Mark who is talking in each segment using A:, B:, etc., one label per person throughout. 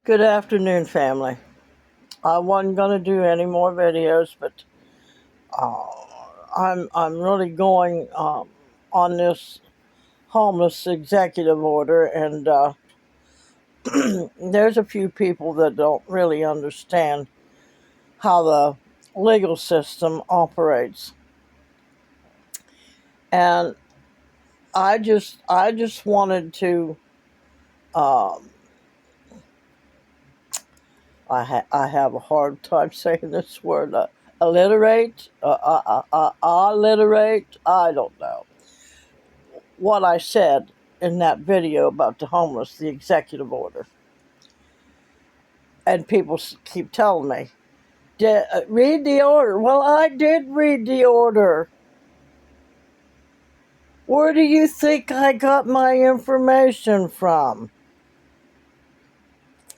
A: Good afternoon, family. I wasn't going to do any more videos, but uh, I'm really going on this homeless executive order, and there's a few people that don't really understand how the legal system operates, and I just wanted to. Um, I have a hard time saying this word. Alliterate, alliterate. I don't know what I said in that video about the homeless, the executive order, and people keep telling me, "Read the order." Well, I did read the order. Where do you think I got my information from?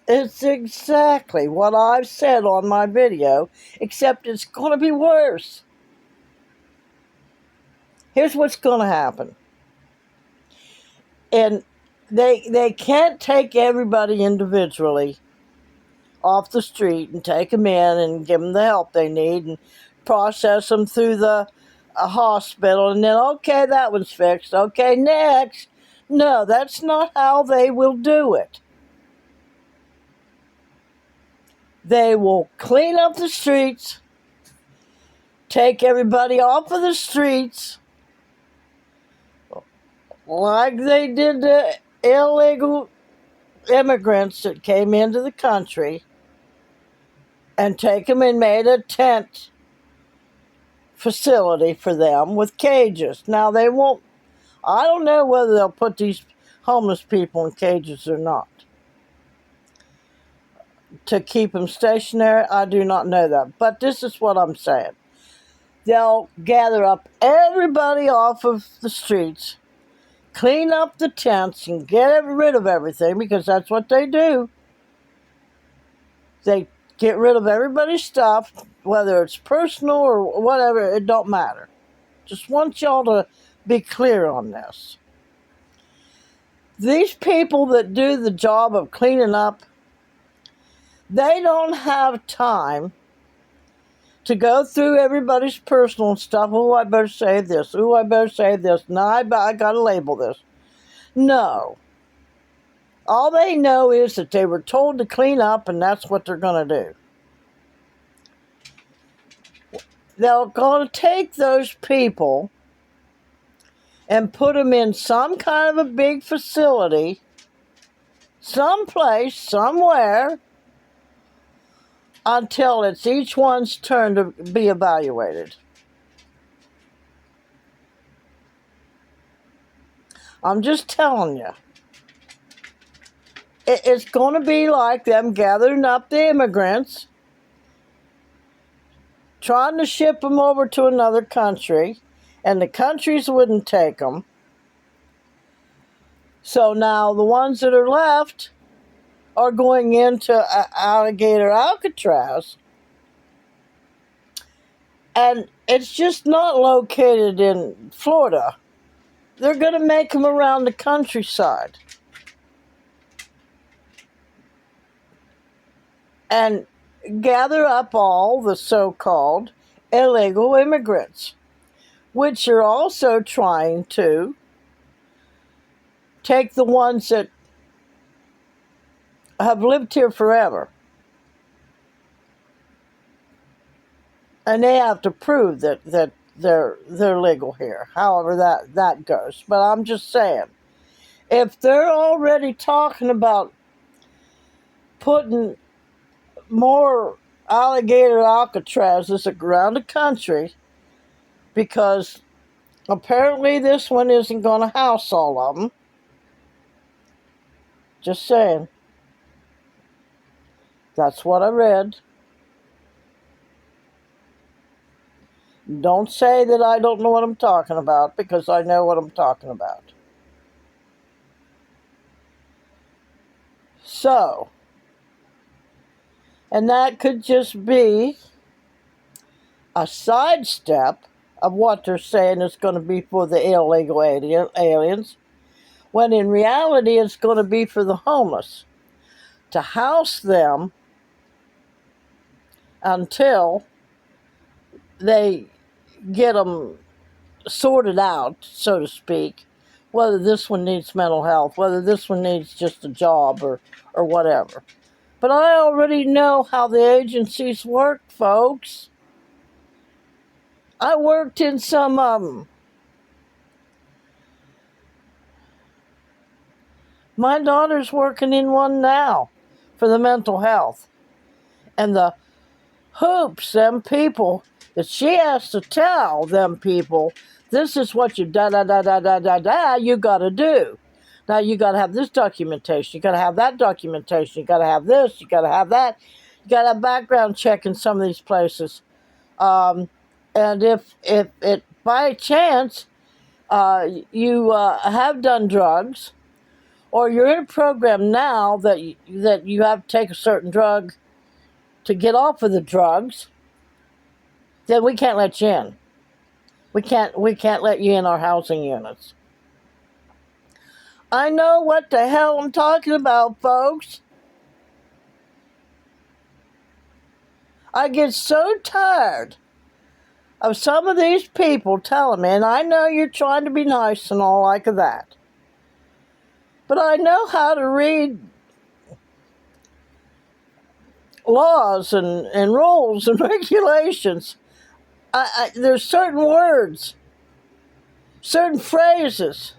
A: It's exactly what I've said on my video, except it's going to be worse. Here's what's going to happen. And they can't take everybody individually off the street and take them in and give them the help they need and process them through the hospital and then, okay, that one's fixed. Okay, next. No, that's not how they will do it. They will clean up the streets, take everybody off of the streets, like they did the illegal immigrants that came into the country, and take them and made a tent facility for them with cages. Now, they won't, I don't know whether they'll put these homeless people in cages or not. To keep them stationary, I do not know that. But this is what I'm saying. They'll gather up everybody off of the streets, clean up the tents, and get rid of everything, because that's what they do. They get rid of everybody's stuff, whether it's personal or whatever, it don't matter. Just want y'all to be clear on this. These people that do the job of cleaning up, they don't have time to go through everybody's personal stuff. Oh, I better save this. Oh, I better save this. No, I got to label this. No. All they know is that they were told to clean up, and that's what they're going to do. They're going to take those people and put them in some kind of a big facility, someplace, somewhere, until it's each one's turn to be evaluated. I'm just telling you. It's going to be like them gathering up the immigrants, trying to ship them over to another country, and the countries wouldn't take them. So now the ones that are left are going into Alligator Alcatraz, and it's just not located in Florida. They're going to make them around the countryside and gather up all the so-called illegal immigrants, which are also trying to take the ones that have lived here forever. And they have to prove that they're legal here, however that goes. But I'm just saying, if they're already talking about putting more alligator Alcatrazes around the country, because apparently this one isn't going to house all of them. Just saying. That's what I read. Don't say that I don't know what I'm talking about, because I know what I'm talking about. So, and that could just be a sidestep of what they're saying is going to be for the illegal aliens, when in reality it's going to be for the homeless. to house them until they get them sorted out, so to speak, whether this one needs mental health, whether this one needs just a job or whatever. But I already know how the agencies work, folks. I worked in some of them. My daughter's working in one now for the mental health. And the hoops them people that she has to tell them people, this is what you you got to do. Now you got to have this documentation. You got to have that documentation. You got to have this. You got to have that. You got to have background check in some of these places. And if it by chance you have done drugs, or you're in a program now that you have to take a certain drug to get off of the drugs, then we can't let you in. We can't let you in our housing units. I know what the hell I'm talking about, folks. I get so tired of some of these people telling me, and I know you're trying to be nice and all like that, but I know how to read laws and rules and regulations. There's certain words, certain phrases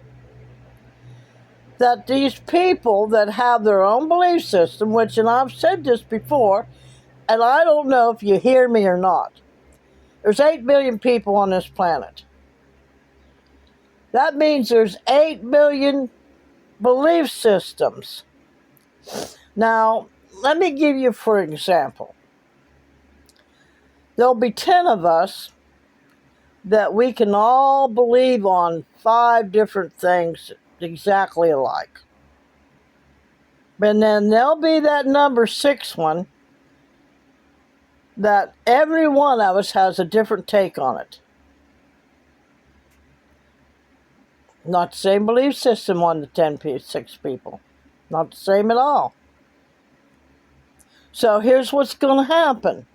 A: that these people that have their own belief system, which, and I've said this before, and I don't know if you hear me or not. There's 8 billion people on this planet. That means there's 8 billion belief systems. Now, let me give you, for example, there'll be 10 of us that we can all believe on 5 different things exactly alike. And then there'll be that number 6 one that every one of us has a different take on it. Not the same belief system, 1 to 6 people. Not the same at all. So here's what's going to happen.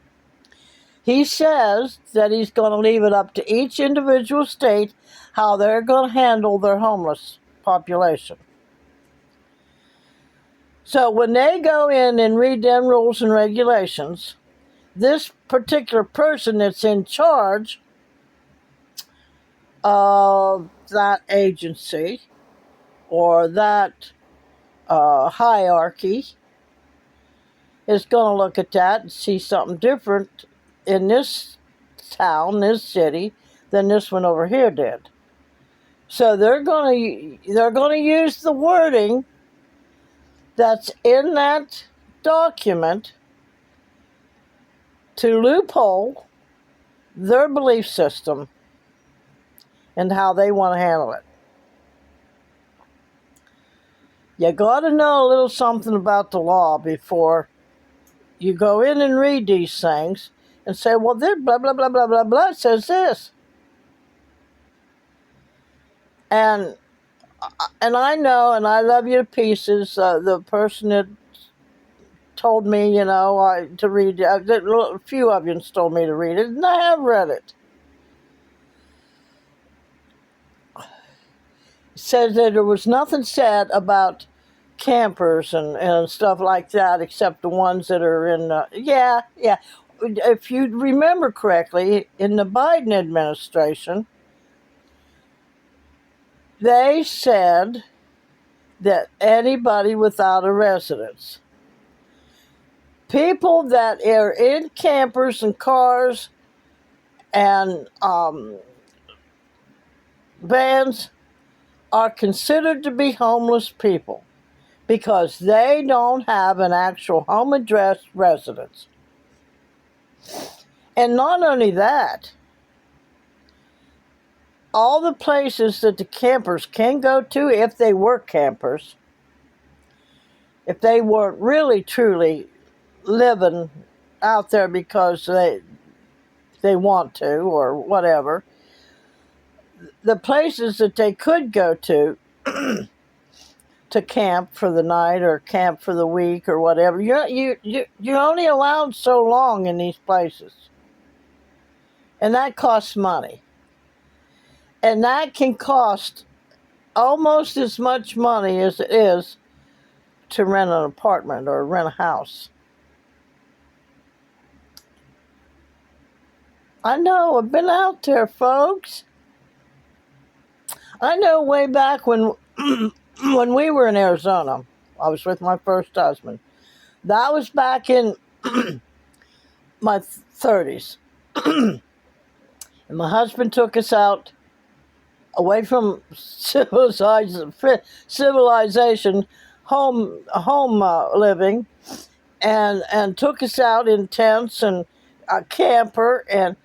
A: He says that he's going to leave it up to each individual state how they're going to handle their homeless population. So when they go in and read them rules and regulations, this particular person that's in charge of that agency or that hierarchy is going to look at that and see something different in this town, this city, than this one over here did. So they're going to use the wording that's in that document to loophole their belief system and how they want to handle it. You got to know a little something about the law before you go in and read these things and say, well, this blah, blah, blah, blah, blah, blah says this. And I know, and I love you to pieces, the person that told me, to read, a few of you told me to read it, and I have read it. It said that there was nothing said about campers and stuff like that except the ones that are in, yeah. If you remember correctly, in the Biden administration, they said that anybody without a residence, people that are in campers and cars and vans are considered to be homeless people because they don't have an actual home address residence. And not only that, all the places that the campers can go to, if they were campers, if they weren't really truly living out there because they want to or whatever, the places that they could go to to camp for the night or camp for the week or whatever. You're only allowed so long in these places, and that costs money, and that can cost almost as much money as it is to rent an apartment or rent a house. I know, I've been out there, folks. I know way back when when we were in Arizona, I was with my first husband. That was back in my 30s. And my husband took us out away from civilization, home living, and took us out in tents and a camper, and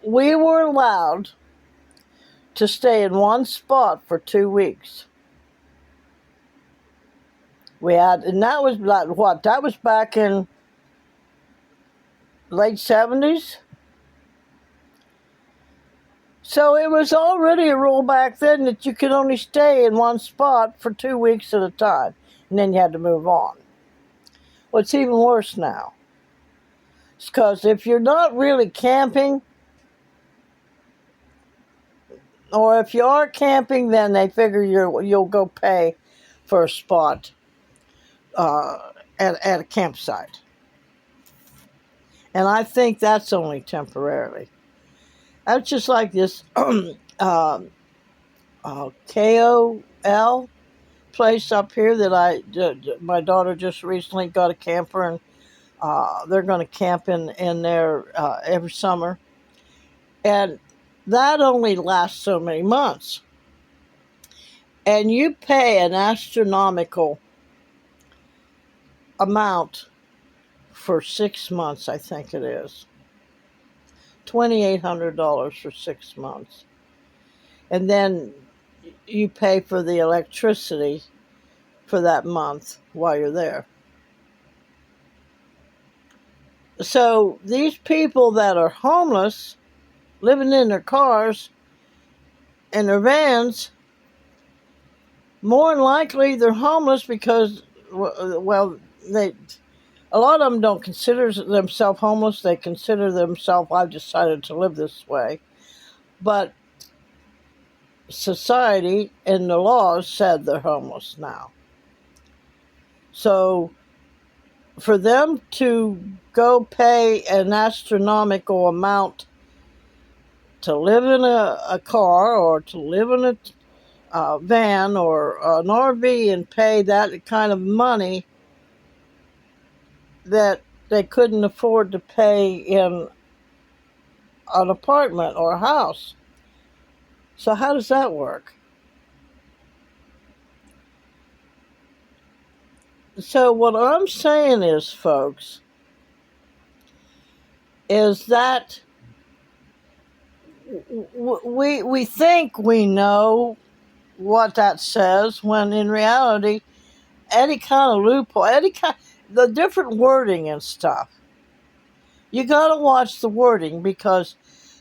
A: we were allowed to stay in one spot for 2 weeks. And that was like what? That was back in late 70s. So it was already a rule back then that you could only stay in one spot for 2 weeks at a time, and then you had to move on. Well, it's even worse now. It's because if you're not really camping, or if you are camping, then they figure you'll go pay for a spot at a campsite. And I think that's only temporarily. That's just like this KOL place up here that my daughter just recently got a camper, and they're going to camp in there every summer. And that only lasts so many months. And you pay an astronomical amount for 6 months, I think it is. $2,800 for 6 months. And then you pay for the electricity for that month while you're there. So these people that are homeless, living in their cars and their vans, more than likely they're homeless because, well, a lot of them don't consider themselves homeless. They consider themselves, I've decided to live this way. But society and the laws said they're homeless now. So for them to go pay an astronomical amount to live in a car or to live in a van or an RV and pay that kind of money that they couldn't afford to pay in an apartment or a house. So how does that work? So what I'm saying is, folks, is that we think we know what that says, when in reality, any kind of loophole, the different wording and stuff, you got to watch the wording, because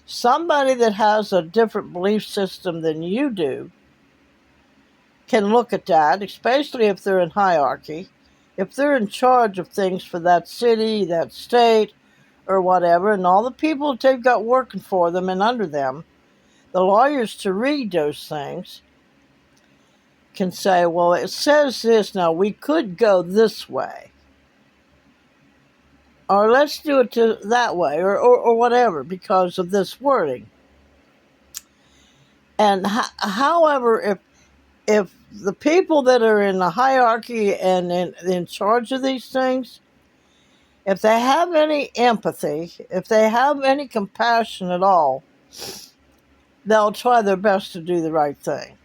A: somebody that has a different belief system than you do can look at that, especially if they're in hierarchy, if they're in charge of things for that city, that state, or whatever, and all the people that they've got working for them and under them, the lawyers to read those things can say, well, it says this, now we could go this way, or let's do it that way, or whatever, because of this wording. And however, if the people that are in the hierarchy and in charge of these things, if they have any empathy, if they have any compassion at all, they'll try their best to do the right thing.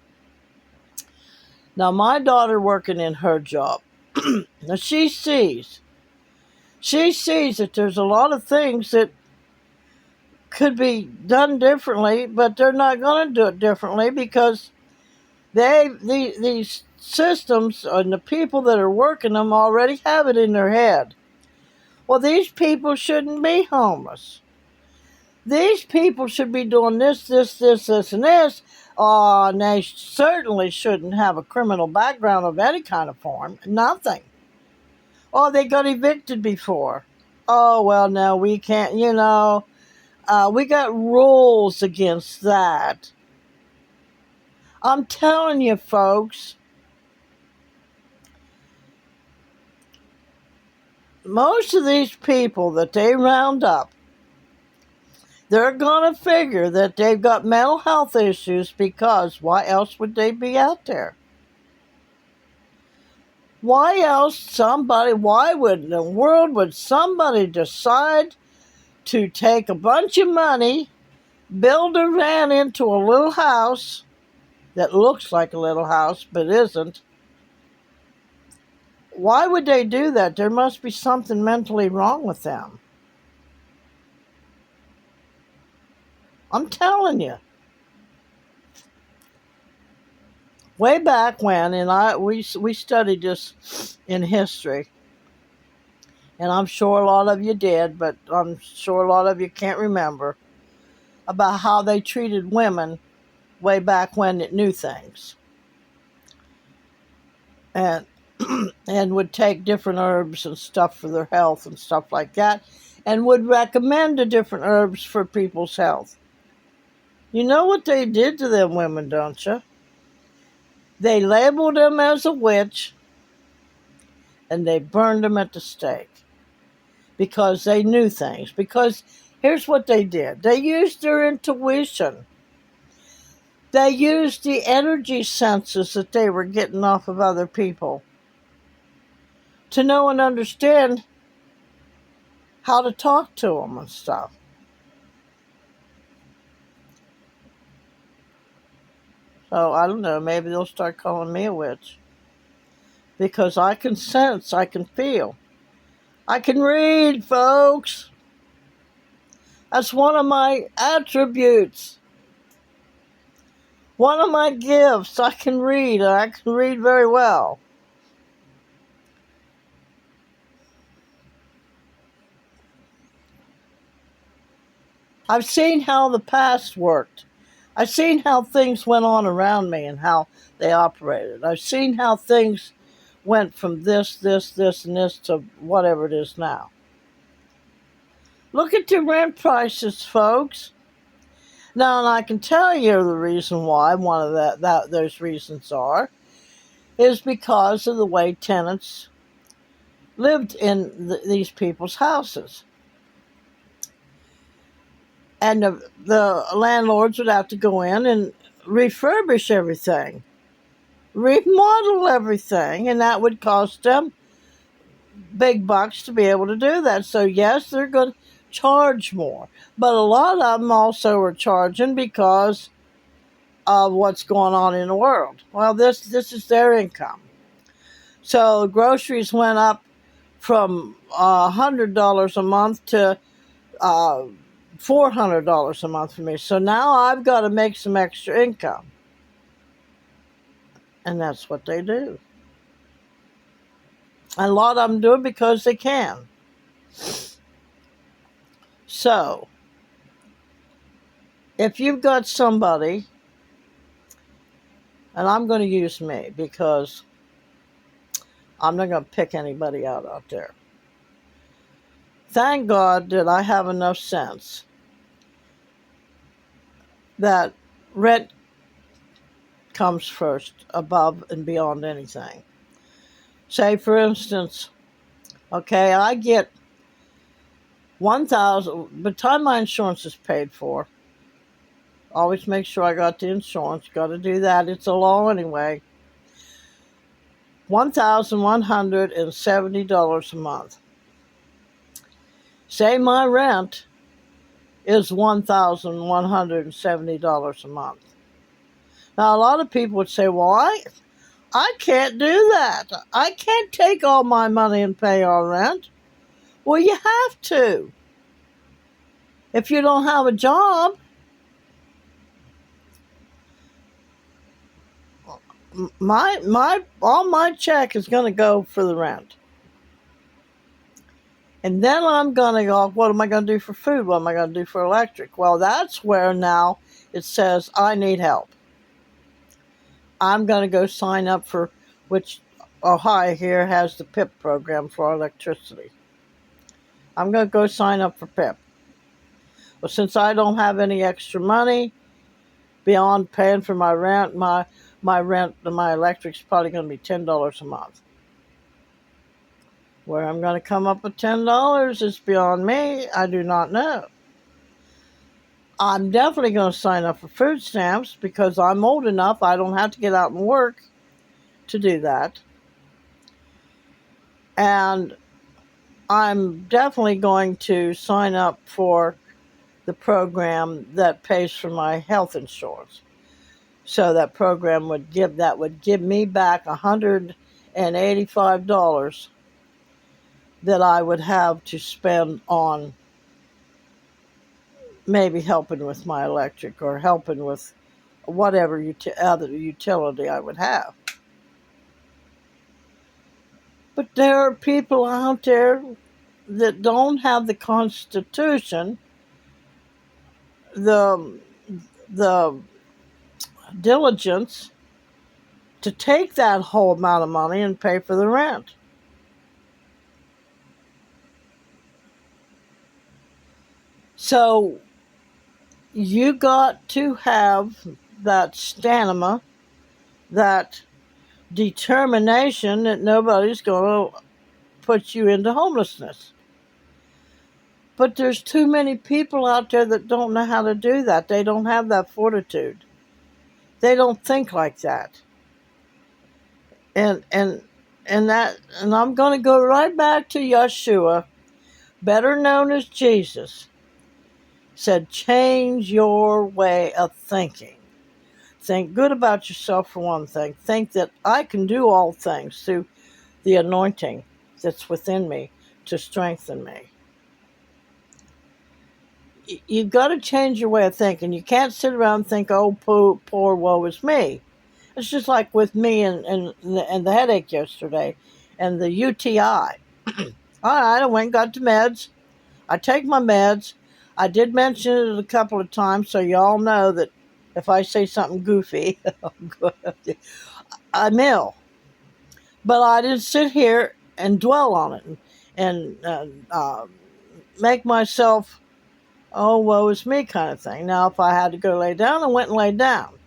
A: Now, my daughter working in her job, now she sees that there's a lot of things that could be done differently, but they're not going to do it differently because these systems and the people that are working them already have it in their head. Well, these people shouldn't be homeless. These people should be doing this, and this, And they certainly shouldn't have a criminal background of any kind of form. Nothing. Oh, they got evicted before. Oh, well, no, we can't, we got rules against that. I'm telling you, folks, most of these people that they round up, they're going to figure that they've got mental health issues, because why else would they be out there? Why would in the world would somebody decide to take a bunch of money, build a van into a little house that looks like a little house but isn't? Why would they do that? There must be something mentally wrong with them. I'm telling you. Way back when, and we studied this in history, and I'm sure a lot of you did, but I'm sure a lot of you can't remember, about how they treated women way back when that knew things. And and would take different herbs and stuff for their health and stuff like that, and would recommend the different herbs for people's health. You know what they did to them women, don't you? They labeled them as a witch, and they burned them at the stake, because they knew things. Because here's what they did. They used their intuition. They used the energy senses that they were getting off of other people to know and understand how to talk to them and stuff. So I don't know, maybe they'll start calling me a witch. Because I can sense, I can feel. I can read, folks. That's one of my attributes. One of my gifts. I can read, and I can read very well. I've seen how the past worked. I've seen how things went on around me and how they operated. I've seen how things went from this, and this to whatever it is now. Look at the rent prices, folks. Now, and I can tell you the reason why. One of those reasons is because of the way tenants lived in these people's houses. And the landlords would have to go in and refurbish everything, remodel everything, and that would cost them big bucks to be able to do that. So yes, they're going to charge more, but a lot of them also are charging because of what's going on in the world. Well, this is their income. So groceries went up from $100 a month to $400 a month for me. So now I've got to make some extra income. And that's what they do. And a lot of them do it because they can. So, if you've got somebody, and I'm going to use me because I'm not going to pick anybody out there. Thank God that I have enough sense that rent comes first, above and beyond anything. Say, for instance, okay, I get $1,000 by the time my insurance is paid for. Always make sure I got the insurance. Got to do that. It's a law anyway. $1,170 a month. Say my rent is $1,170 a month. Now, a lot of people would say, well, I can't do that. I can't take all my money and pay our rent. Well, you have to. If you don't have a job, all my check is going to go for the rent. And then I'm going to go, what am I going to do for food? What am I going to do for electric? Well, that's where now it says I need help. I'm going to go sign up for, which Ohio here has the PIP program for electricity. I'm going to go sign up for PIP. Well, since I don't have any extra money beyond paying for my rent, my rent and my electric's probably going to be $10 a month. Where I'm going to come up with $10 is beyond me. I do not know. I'm definitely going to sign up for food stamps because I'm old enough. I don't have to get out and work to do that. And I'm definitely going to sign up for the program that pays for my health insurance. So that program would give me back $185 that I would have to spend on maybe helping with my electric or helping with whatever other utility I would have. But there are people out there that don't have the Constitution, the diligence to take that whole amount of money and pay for the rent. So you got to have that stamina, that determination that nobody's going to put you into homelessness. But there's too many people out there that don't know how to do that. They don't have that fortitude. They don't think like that. And I'm going to go right back to Yeshua, better known as Jesus, said, change your way of thinking. Think good about yourself for one thing. Think that I can do all things through the anointing that's within me to strengthen me. You've got to change your way of thinking. You can't sit around and think, oh, poor woe is me. It's just like with me and the headache yesterday and the UTI. All right, I went and got the meds. I take my meds. I did mention it a couple of times, so y'all know that if I say something goofy, I'm ill. But I didn't sit here and dwell on it and make myself, oh, woe is me kind of thing. Now, if I had to go lay down, I went and laid down.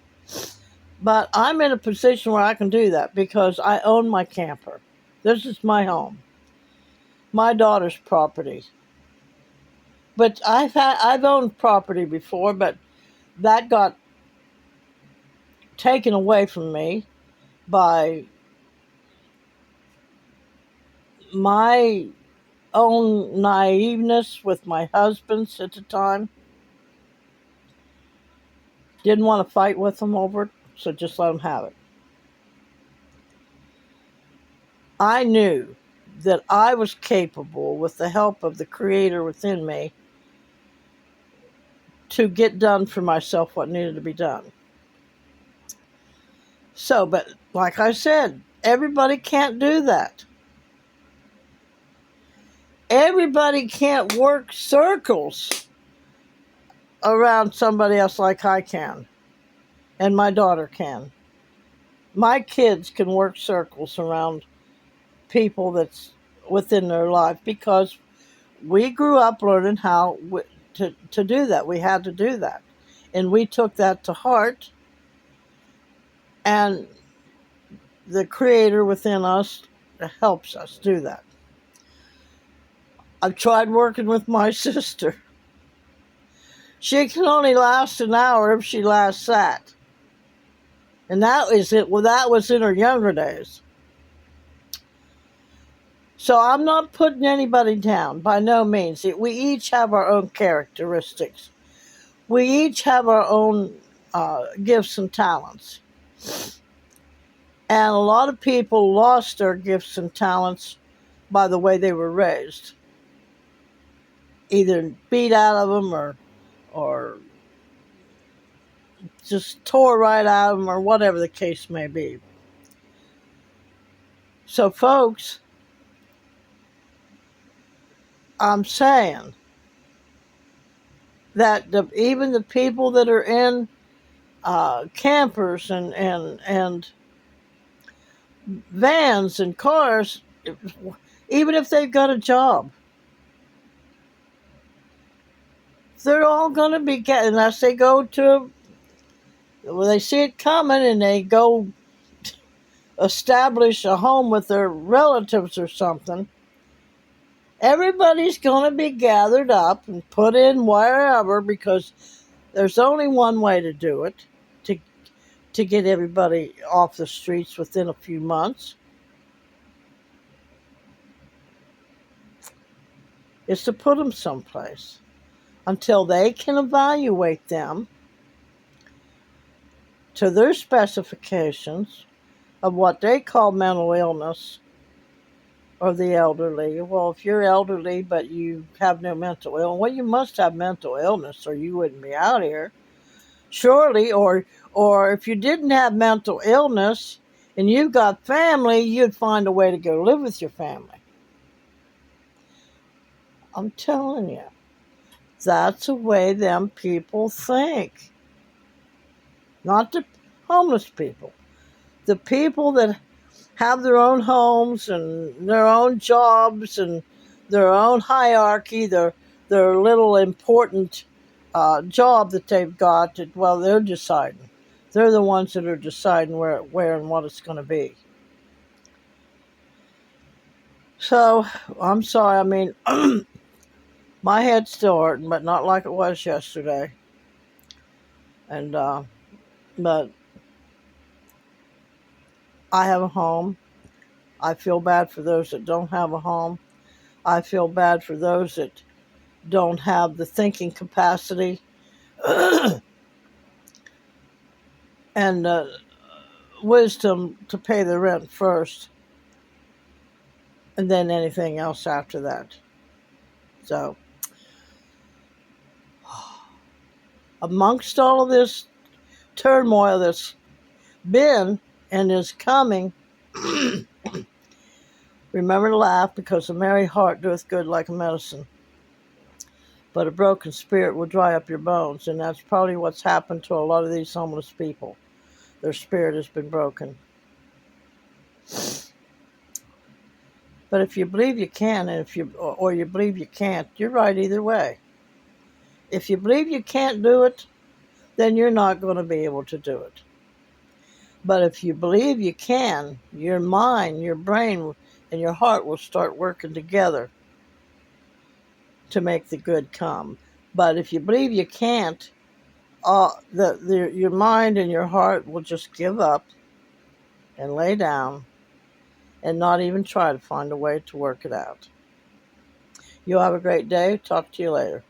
A: But I'm in a position where I can do that because I own my camper. This is my home, my daughter's property. But I've owned property before, but that got taken away from me by my own naiveness with my husbands at the time. Didn't want to fight with them over it, so just let them have it. I knew that I was capable, with the help of the Creator within me, to get done for myself what needed to be done. So, but like I said, everybody can't do that. Everybody can't work circles around somebody else like I can, and my daughter can. My kids can work circles around people that's within their life because we grew up learning how to do that. We had to do that. And we took that to heart. And the Creator within us helps us do that. I've tried working with my sister. She can only last an hour if she last sat. And that is it. Well, that was in her younger days. So I'm not putting anybody down, by no means. We each have our own characteristics. We each have our own gifts and talents. And a lot of people lost their gifts and talents by the way they were raised. Either beat out of them or just tore right out of them or whatever the case may be. So, folks, I'm saying that even the people that are in campers and vans and cars, even if they've got a job. They're all going to be getting, unless they go to, well, they see it coming and they go establish a home with their relatives or something. Everybody's going to be gathered up and put in wherever, because there's only one way to do it, to get everybody off the streets within a few months. Is to put them someplace until they can evaluate them to their specifications of what they call mental illness or the elderly. Well, if you're elderly but you have no mental illness, well, you must have mental illness or you wouldn't be out here. Surely, or if you didn't have mental illness and you've got family, you'd find a way to go live with your family. I'm telling you, that's the way them people think. Not the homeless people. The people that have their own homes and their own jobs and their own hierarchy, their little important job that they've got, that, well, they're deciding. They're the ones that are deciding where and what it's going to be. So, I'm sorry, I mean, my head's still hurting, but not like it was yesterday. And, but I have a home. I feel bad for those that don't have a home. I feel bad for those that don't have the thinking capacity and wisdom to pay the rent first, and then anything else after that. So, amongst all of this turmoil that's been and is coming, remember to laugh, because a merry heart doeth good like a medicine, but a broken spirit will dry up your bones. And that's probably what's happened to a lot of these homeless people. Their spirit has been broken. But if you believe you can, and or you believe you can't, you're right either way. If you believe you can't do it, then you're not going to be able to do it. But if you believe you can, your mind, your brain, and your heart will start working together to make the good come. But if you believe you can't, your mind and your heart will just give up and lay down and not even try to find a way to work it out. You'll have a great day. Talk to you later.